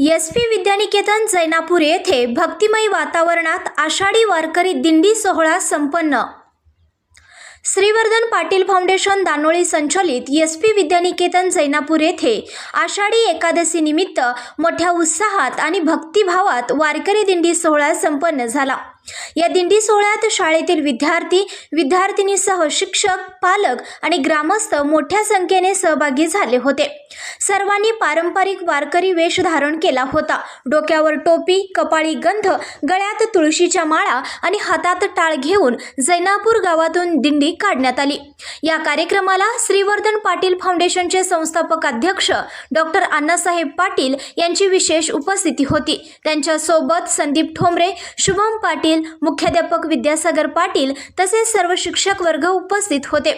SP. विद्यानिकेतन जैनापूर येथे भक्तिमय वातावरणात आषाढी वारकरी दिंडी सोहळा संपन्न। श्रीवर्धन पाटील फाउंडेशन दानोळी संचालित एस.पी. विद्यानिकेतन जैनापूर येथे आषाढी एकादशी निमित्त मोठ्या उत्साहात आणि भक्तिभावात वारकरी दिंडी सोहळा संपन्न झाला। या दिंडी सोहळ्यात शाळेतील विद्यार्थी विद्यार्थिनीसह शिक्षक, पालक आणि ग्रामस्थ मोठ्या संख्येने सहभागी झाले होते। सर्वांनी पारंपरिक वारकरी वेश धारण केला होता। डोक्यावर टोपी, कपाळी गंध, गळ्यात तुळशीच्या माळा आणि हातात टाळ घेऊन जैनापूर गावातून दिंडी काढण्यात आली। या कार्यक्रमाला श्रीवर्धन पाटील फाउंडेशनचे संस्थापक अध्यक्ष डॉक्टर अण्णासाहेब पाटील यांची विशेष उपस्थिती होती। त्यांच्या सोबत संदीप ठोंबरे, शुभम पाटील, मुख्याध्यापक विद्यासागर पाटील तसेच सर्व शिक्षक वर्ग उपस्थित होते।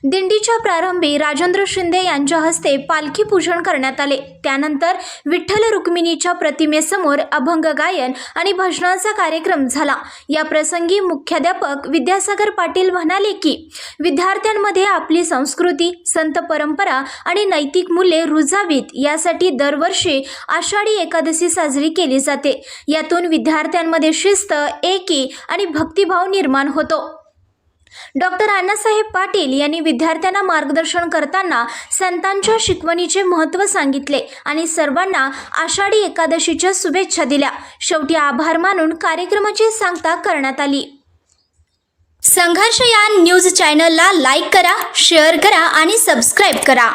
दिंडीच्या प्रारंभी राजेंद्र शिंदे यांच्या हस्ते पालखी पूजन करण्यात आले। त्यानंतर विठ्ठल रुक्मिणीच्या प्रतिमेसमोर अभंग गायन आणि भजनाचा कार्यक्रम झाला। या प्रसंगी मुख्याध्यापक विद्यासागर पाटील म्हणाले की विद्यार्थ्यांमध्ये आपली संस्कृती, संत परंपरा आणि नैतिक मूल्ये रुजावीत यासाठी दरवर्षी आषाढी एकादशी साजरी केली जाते। यातून विद्यार्थ्यांमध्ये शिस्त, एकी आणि भक्तिभाव निर्माण होतो। डॉक्टर अण्णासाहेब पाटील यांनी विद्यार्थ्यांना मार्गदर्शन करताना संतांच्या शिकवणीचे महत्त्व सांगितले आणि सर्वांना आषाढी एकादशीच्या शुभेच्छा दिल्या। शेवटी आभार मानून कार्यक्रमाची सांगता करण्यात आली। संघर्ष या न्यूज चॅनलला लाईक करा, शेअर करा आणि सबस्क्राईब करा।